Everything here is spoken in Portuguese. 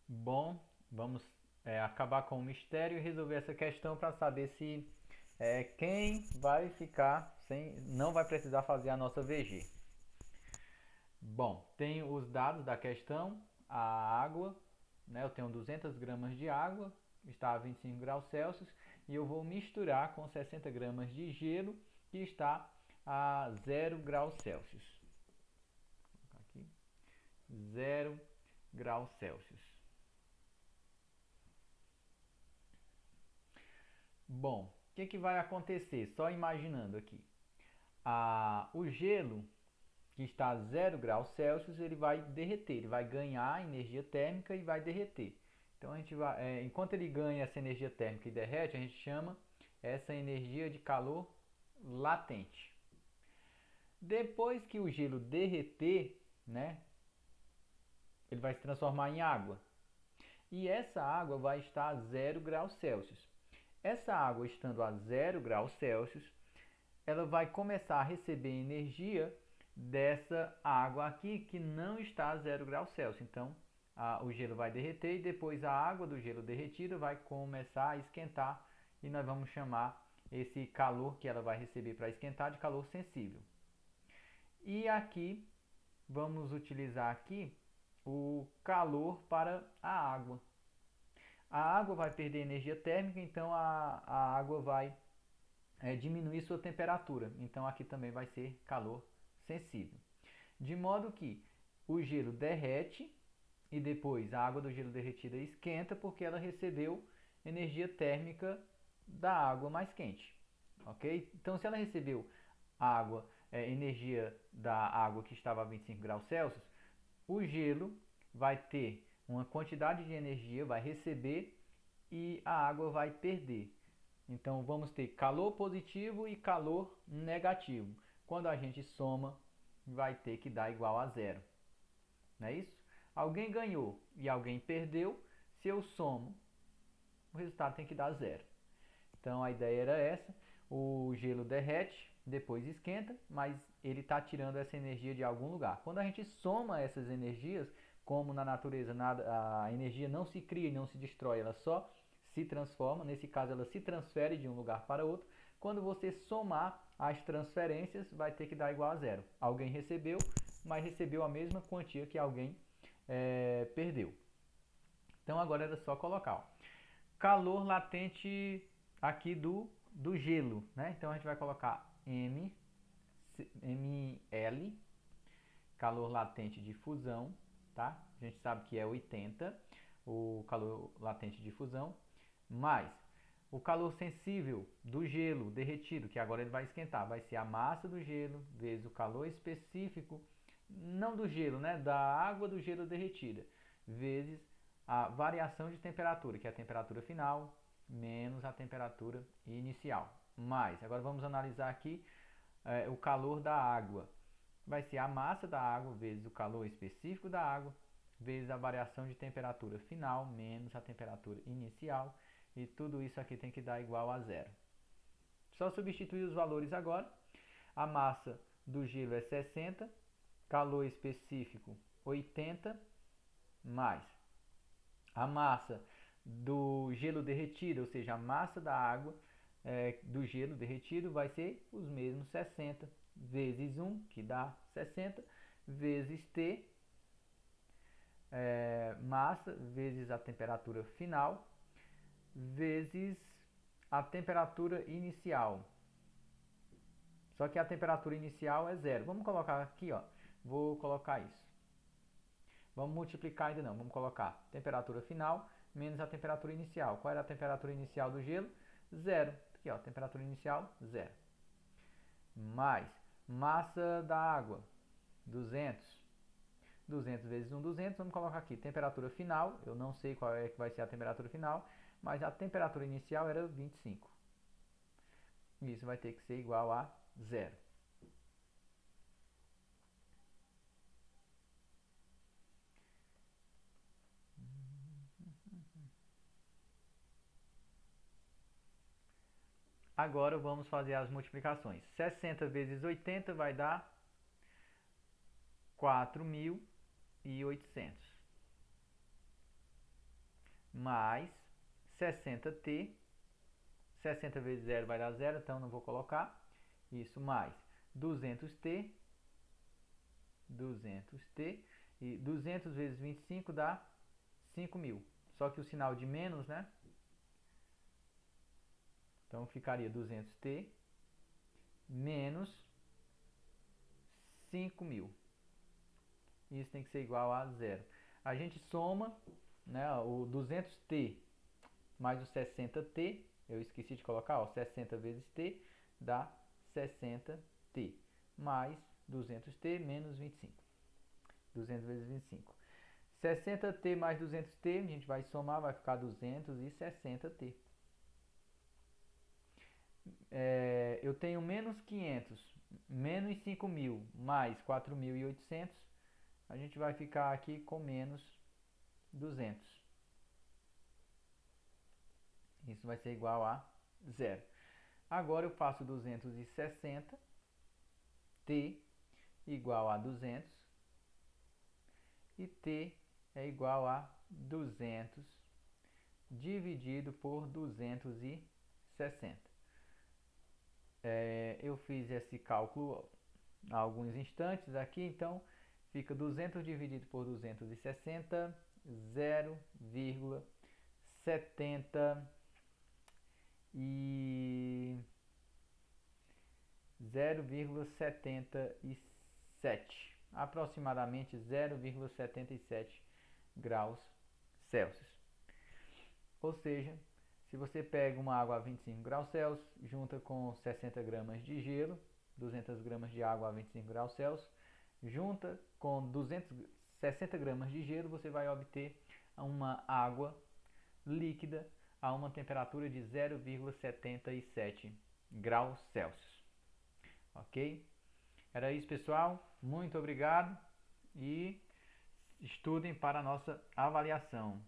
Bom, vamos acabar com o mistério e resolver essa questão para saber se quem vai ficar sem, não vai precisar fazer a nossa VG. Bom, tenho os dados da questão, a água, né, eu tenho 200 gramas de água, está a 25 graus Celsius, e eu vou misturar com 60 gramas de gelo, que está a 0 graus Celsius. Vou colocar aqui, 0 graus Celsius. Bom, o que vai acontecer? Só imaginando aqui. O gelo, que está a 0 graus Celsius, ele vai derreter, ele vai ganhar energia térmica e vai derreter. Então, enquanto ele ganha essa energia térmica e derrete, a gente chama essa energia de calor latente. Depois que o gelo derreter, né, ele vai se transformar em água. E essa água vai estar a 0 graus Celsius. Essa água estando a 0 graus Celsius, ela vai começar a receber energia dessa água aqui que não está a 0 graus Celsius. Então, o gelo vai derreter e depois a água do gelo derretida vai começar a esquentar e nós vamos chamar esse calor que ela vai receber para esquentar de calor sensível. E aqui vamos utilizar aqui o calor para a água. A água vai perder energia térmica, então a água vai diminuir sua temperatura. Então aqui também vai ser calor sensível. De modo que o gelo derrete e depois a água do gelo derretida esquenta porque ela recebeu energia térmica da água mais quente. Ok? Então se ela recebeu energia da água que estava a 25 graus Celsius, o gelo vai ter uma quantidade de energia, vai receber e a água vai perder. Então vamos ter calor positivo e calor negativo. Quando a gente soma, vai ter que dar igual a zero. Não é isso? Alguém ganhou e alguém perdeu. Se eu somo, o resultado tem que dar zero. Então a ideia era essa. O gelo derrete, depois esquenta, mas ele está tirando essa energia de algum lugar. Quando a gente soma essas energias, como na natureza a energia não se cria e não se destrói, ela só se transforma, nesse caso ela se transfere de um lugar para outro. Quando você somar as transferências, vai ter que dar igual a zero. Alguém recebeu, mas recebeu a mesma quantia que alguém perdeu. Então agora era só colocar. Ó. Calor latente aqui do gelo, né? Então a gente vai colocar ml, calor latente de fusão, tá? A gente sabe que é 80, o calor latente de fusão, mais o calor sensível do gelo derretido, que agora ele vai esquentar, vai ser a massa do gelo vezes o calor específico, não do gelo, né? Da água do gelo derretida, vezes a variação de temperatura, que é a temperatura final, menos a temperatura inicial. Mais, agora vamos analisar aqui o calor da água. Vai ser a massa da água vezes o calor específico da água, vezes a variação de temperatura final, menos a temperatura inicial. E tudo isso aqui tem que dar igual a zero. Só substituir os valores agora. A massa do gelo é 60, calor específico 80, mais a massa do gelo derretido, ou seja, a massa da água do gelo derretido vai ser os mesmos 60 vezes 1, que dá 60, vezes T, massa, vezes a temperatura final, vezes a temperatura inicial. Só que a temperatura inicial é zero. Vamos colocar aqui, ó. Vou colocar isso. Vamos multiplicar ainda não. Vamos colocar temperatura final menos a temperatura inicial. Qual era a temperatura inicial do gelo? Zero. Aqui, ó, temperatura inicial, zero. Mais massa da água, 200. 200 vezes 1, 200. Vamos colocar aqui temperatura final. Eu não sei qual é que vai ser a temperatura final, mas a temperatura inicial era 25. Isso vai ter que ser igual a zero. Agora vamos fazer as multiplicações. 60 vezes 80 vai dar 4.800. mais 60T, 60 vezes 0 vai dar 0, então não vou colocar, isso mais 200T, e 200 vezes 25 dá 5.000, só que o sinal de menos, né? Então ficaria 200T menos 5.000. Isso tem que ser igual a 0. A gente soma, né, o 200T mais o 60T, eu esqueci de colocar, ó, 60 vezes T dá 60T, mais 200T menos 25. 200 vezes 25. 60T mais 200T, a gente vai somar, vai ficar 260T. Eu tenho menos 500, menos 5.000, mais 4.800, a gente vai ficar aqui com menos 200. Isso vai ser igual a 0. Agora eu faço 260, T igual a 200, e T é igual a 200 dividido por 260. Eu fiz esse cálculo há alguns instantes aqui, então fica 200 dividido por 260, 0,77, aproximadamente 0,77 graus Celsius. Ou seja, se você pega uma água a 25 graus Celsius, junta com 60 gramas de gelo, 200 gramas de água a 25 graus Celsius, junta com 260 gramas de gelo, você vai obter uma água líquida a uma temperatura de 0,77 graus Celsius. Ok? Era isso, pessoal. Muito obrigado e estudem para a nossa avaliação.